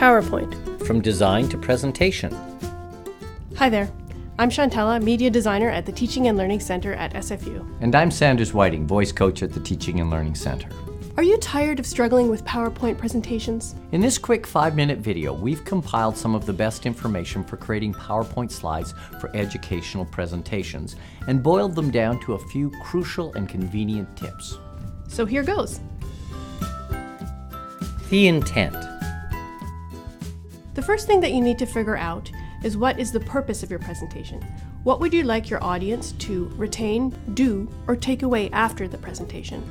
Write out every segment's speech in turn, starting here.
PowerPoint. From design to presentation. Hi there. I'm Shantella, Media Designer at the Teaching and Learning Center at SFU. And I'm Sanders Whiting, Voice Coach at the Teaching and Learning Center. Are you tired of struggling with PowerPoint presentations? In this quick 5-minute video, we've compiled some of the best information for creating PowerPoint slides for educational presentations and boiled them down to a few crucial and convenient tips. So here goes. The intent. The first thing that you need to figure out is what is the purpose of your presentation. What would you like your audience to retain, do, or take away after the presentation?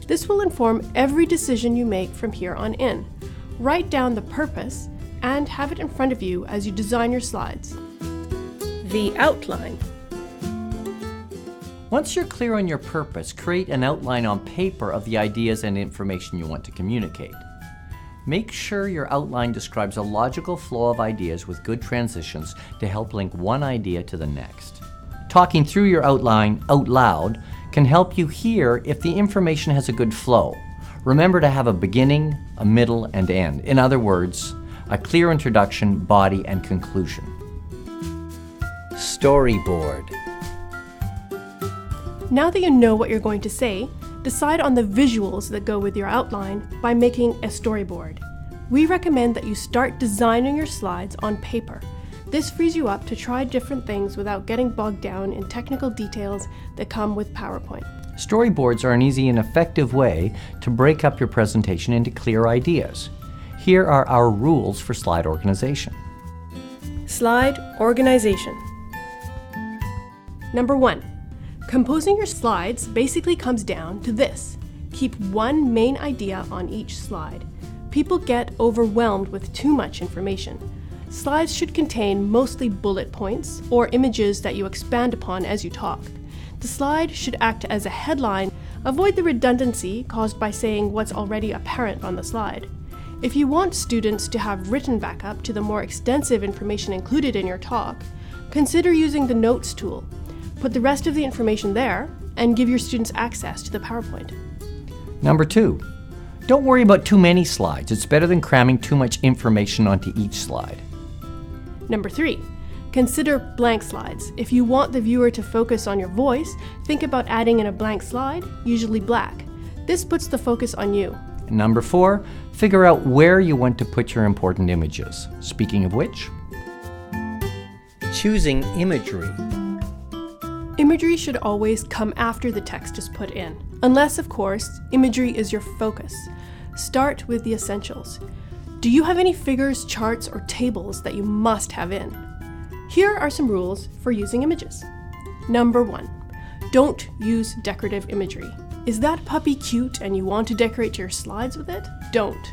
This will inform every decision you make from here on in. Write down the purpose and have it in front of you as you design your slides. The outline. Once you're clear on your purpose, create an outline on paper of the ideas and information you want to communicate. Make sure your outline describes a logical flow of ideas with good transitions to help link one idea to the next. Talking through your outline out loud can help you hear if the information has a good flow. Remember to have a beginning, a middle, and end. In other words, a clear introduction, body, and conclusion. Storyboard. Now that you know what you're going to say, decide on the visuals that go with your outline by making a storyboard. We recommend that you start designing your slides on paper. This frees you up to try different things without getting bogged down in technical details that come with PowerPoint. Storyboards are an easy and effective way to break up your presentation into clear ideas. Here are our rules for slide organization. Slide organization. Number 1. Composing your slides basically comes down to this. Keep one main idea on each slide. People get overwhelmed with too much information. Slides should contain mostly bullet points or images that you expand upon as you talk. The slide should act as a headline. Avoid the redundancy caused by saying what's already apparent on the slide. If you want students to have written backup to the more extensive information included in your talk, consider using the Notes tool. Put the rest of the information there and give your students access to the PowerPoint. Number 2, don't worry about too many slides. It's better than cramming too much information onto each slide. Number 3, consider blank slides. If you want the viewer to focus on your voice, think about adding in a blank slide, usually black. This puts the focus on you. And number 4, figure out where you want to put your important images. Speaking of which, Choosing imagery. Imagery should always come after the text is put in, unless, of course, imagery is your focus. Start with the essentials. Do you have any figures, charts, or tables that you must have in? Here are some rules for using images. Number 1, don't use decorative imagery. Is that puppy cute and you want to decorate your slides with it? Don't.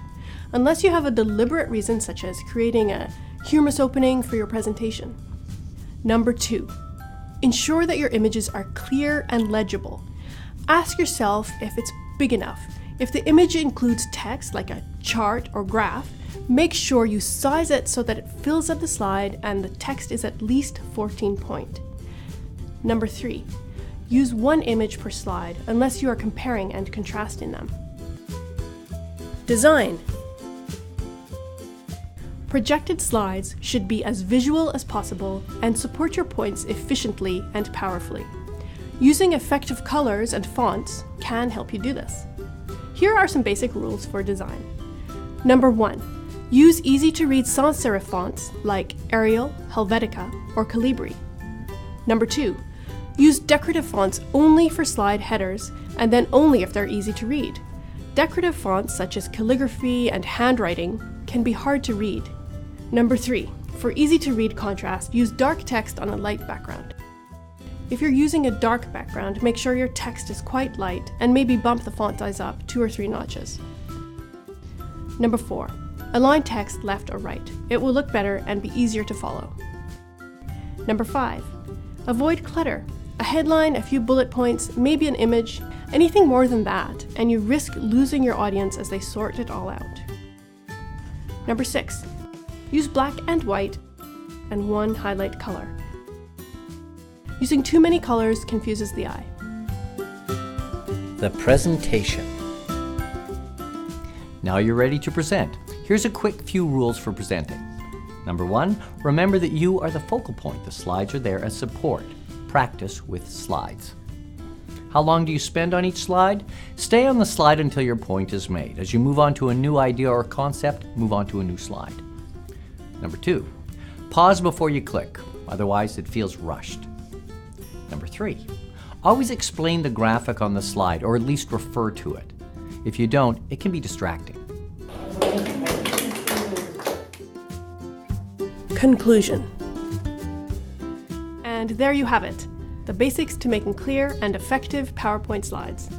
Unless you have a deliberate reason, such as creating a humorous opening for your presentation. Number 2, ensure that your images are clear and legible. Ask yourself if it's big enough. If the image includes text like a chart or graph, make sure you size it so that it fills up the slide and the text is at least 14 point. Number 3, use one image per slide unless you are comparing and contrasting them. Design. Projected slides should be as visual as possible and support your points efficiently and powerfully. Using effective colors and fonts can help you do this. Here are some basic rules for design. Number 1, use easy-to-read sans serif fonts like Arial, Helvetica, or Calibri. Number 2, use decorative fonts only for slide headers and then only if they're easy to read. Decorative fonts such as calligraphy and handwriting can be hard to read. Number 3, for easy-to-read contrast, use dark text on a light background. If you're using a dark background, make sure your text is quite light and maybe bump the font size up 2 or 3 notches. Number 4, align text left or right. It will look better and be easier to follow. Number 5, avoid clutter. A headline, a few bullet points, maybe an image, anything more than that, and you risk losing your audience as they sort it all out. Number 6, use black and white and one highlight color. Using too many colors confuses the eye. The presentation. now you're ready to present. Here's a quick few rules for presenting. Number 1, remember that you are the focal point. The slides are there as support. Practice with slides. How long do you spend on each slide? Stay on the slide until your point is made. As you move on to a new idea or concept, move on to a new slide. Number 2, pause before you click, otherwise it feels rushed. Number 3, always explain the graphic on the slide, or at least refer to it. If you don't, it can be distracting. Conclusion. And there you have it, the basics to making clear and effective PowerPoint slides.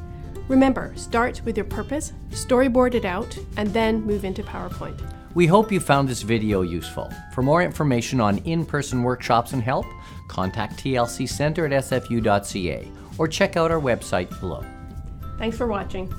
Remember, start with your purpose, storyboard it out, and then move into PowerPoint. We hope you found this video useful. For more information on in-person workshops and help, contact TLC Centre at sfu.ca or check out our website below. Thanks for watching.